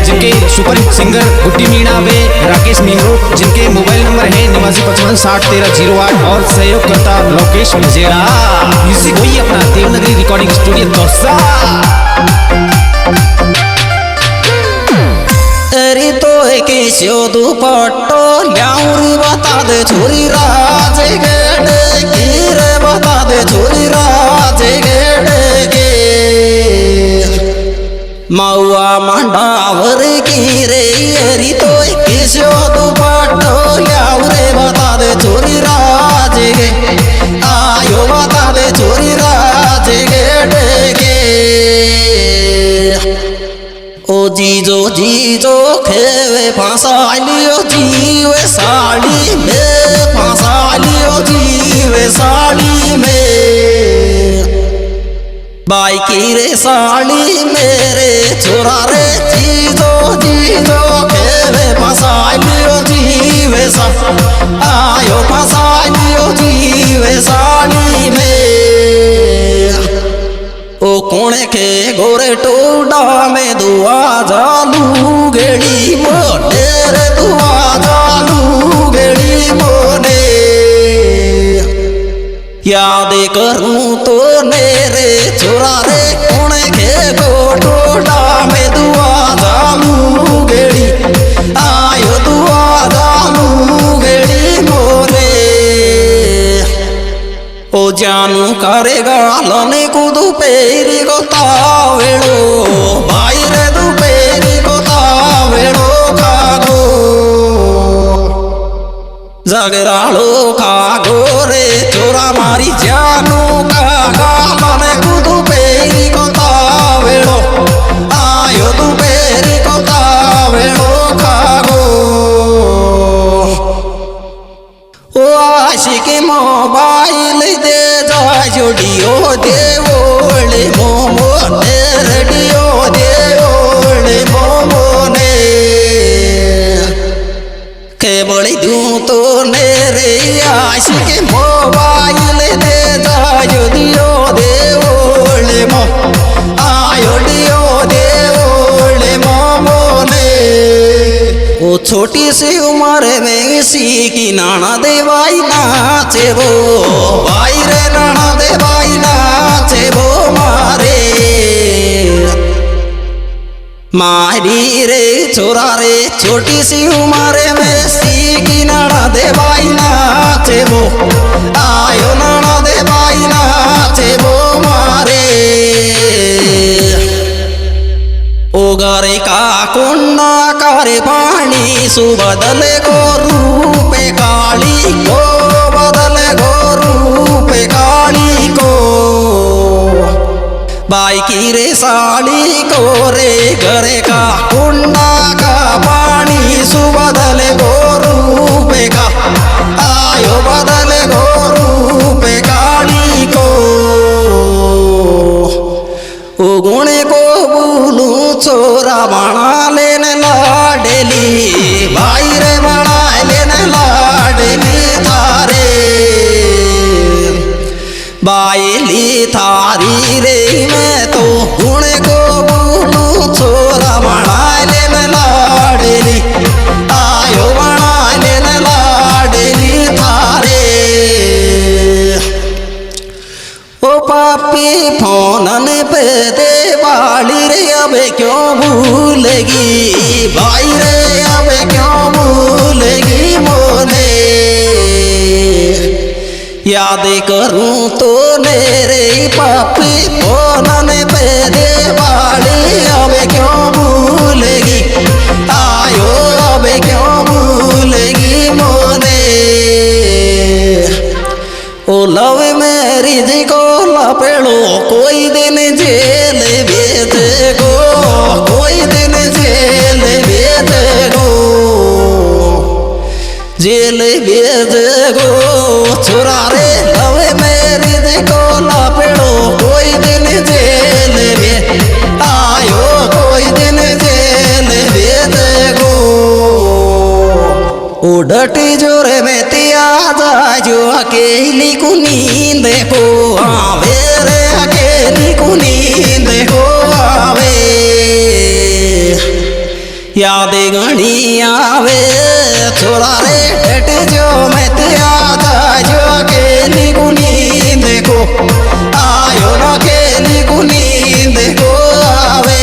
जिनके super singer गुड्डी मीणा वे राकेश नेहरू, जिनके mobile number है 8955601308 और सहयोगकर्ता लोकेश मजेरा। म्यूजिक वही अपना देवनगरी रिकॉर्डिंग स्टूडियो तोसा। तेरी तो किस्यो दुपट्टो ल्याउरी बता दे छोरी राजे गेडे की रे, बता दे छोरी राजे गेडे के मऊआ मंडावर की रे। एरी तो किस्यो दुपट्टो ल्याउरे बता दे छोरी राजे गे, आयो बता दे छोरी राजे गेडे के। ओ जीजो खेवे फांसा लियो जीवे साड़ी में, फांसा लियो जीवे साड़ी में। बाई की रे साड़ी मेरे छोरा रे, जीजो खेवे फांसा लियो जीवे आयो फांसा लियो जीवे साड़ी में। ओ कोणे के गोरे टोडा में दुआ जालू गेड़ी मोने रे, दुआ जालू गेड़ी मोने। याद करूं तो नेरे छोरा रे, कोणे के गोटोडा में दुआ जालू गेड़ी, आयो दुआ जालू गेड़ी मोने। ओ जानू करेगा लने कुदू पेरी को तावेड़ो, भाई रे दू पेरी को तावेड़ो खागो, जगराड़ो खागो रे छोरा मारी। जानू का लने कुदू पेरी को तावेड़ो, आयो दू पेरी को तावेड़ो खागो। ओ आशिक मोबाइल दे जा जोड़ियो देवोले मोमो ने, रेडियो देवोले मोमो ने। के बड़ी दूं तो ने रे आशिक मोबाइल दे जा जोड़ियो देवोले मो, आयो डियो देवोले मोमो ने। ओ छोटी सी उम्र में सीखी नाना देवाई नाचे वो, भाई रे नाना देवाई नाचे वो मारे। मारी रे छोरा रे, छोटी सी उम्र में सीखी नाना देवाई नाचे वो, आयो नाना देवाई नाचे वो मारे। ओ गारे का कुंडा करे पानी सुबदले गो रूपे काली को, बदले गो रूपे काली को। बाई की रे साड़ी को रे, घरे का कुंडा का पानी सुबदले गो रूपे का, आयो बदले गो रूपे काली को। ओ गुणे को बोलू छोरा बना लेने लाडली, भाई रे बना लेने लाडली थारे। बाइली थारी रे मैं तो गुणे को बोलू छोरा बना लेने लाडली, आयो बना लेने लाडली थारे। ओ पापी फोनन पे दे बाली रे, अबे क्यों भूलेगी, भाई रे अबे क्यों भूलेगी मोने। याद करूं तो मेरे पापी फोनन पे दे बाली, अबे क्यों भूलेगी, आयो अबे क्यों भूलेगी मोने। ओ लव मैरिज को लपेड़ो कोई दिन जेल भेजेगो, कोई दिन जेल भेजेगो, जेल भेजेगो छोरा रे। लव मैरिज को लपेड़ो कोई दिन जेल में, आयो कोई दिन जेल भेजेगो। उड़टी जोरे में तिया जा जो अकेली को नींद को आवे रे, अकेली को नींद को आवे। याद घनी आवे छोरा रे डट जो मैं तेरा जो के निगुनी देखो आयो ना के निगुनी देखो आवे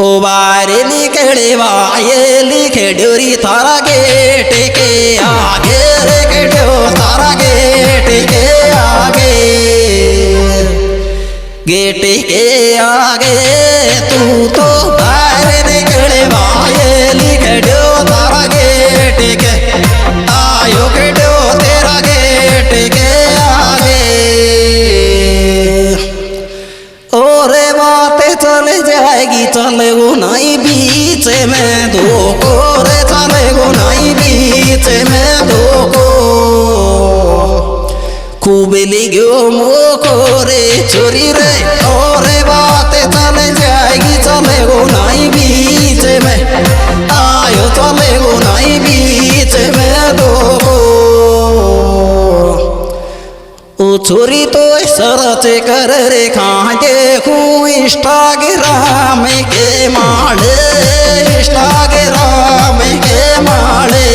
ओ बारे निकले वाये लिखे डोरी तारा गेट के आगे रे के डो तारा गेट के आगे गेट के आगे तू तो बाहर निकले वाये लिखे डो तारा गेट के आयो के डो तेरा गेट के आगे और बातें चले जाएगी चले वो नहीं बीच में धोखो रे चले वो नहीं बीच में धोखो खूब लिगो मोको रे चोरी रे और बातें चले जाएगी चले वो नहीं बीच में आयो चले वो नहीं बीच में धोखो ओ छोरी तो सरच कर रे खाए हूँ इंस्टाग्राम के माड़े इंस्टाग्राम के माड़े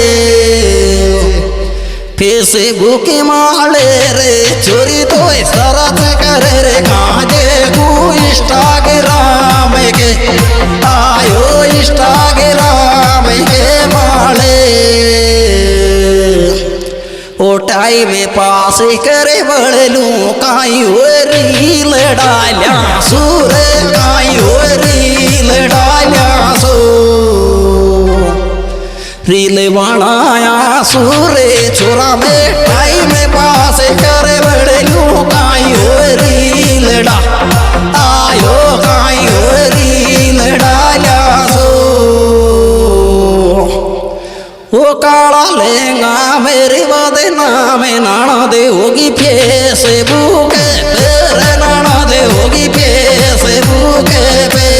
फेसबुक माड़े रे छोरी तो सरच कर रे खाए हूँ इंस्टाग्राम के आयो इंस्टाग्राम के माड़े ओ टाइम पास करे बड़लू काई रील डाल्या सूर काई रील डाल्या सो रील बनाया सूरे छोरा में टाइम पास करे बड़लू काई रील डा आयो काई रील डाल्या सो वो काला लेंगा मेरे बदनाम नाना दे होगी फेसबुक पे नाना दे होगी फेसबुक पे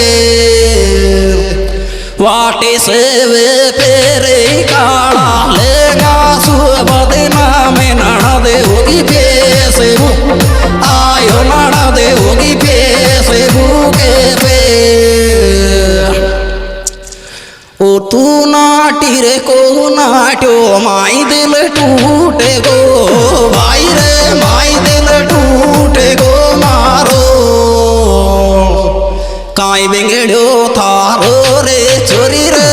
व्हाट्सएप पे रे काला लेंगा सु बदनाम नाना दे होगी फेसबुक आयो नाना दे होगी फेसबुक पे ओ तू नाटी रे को नाट्यो माई दिल टूटे गो भाई रे माई दिल टूटे गो मारो काई बिगड़ो थारो रे छोरी रे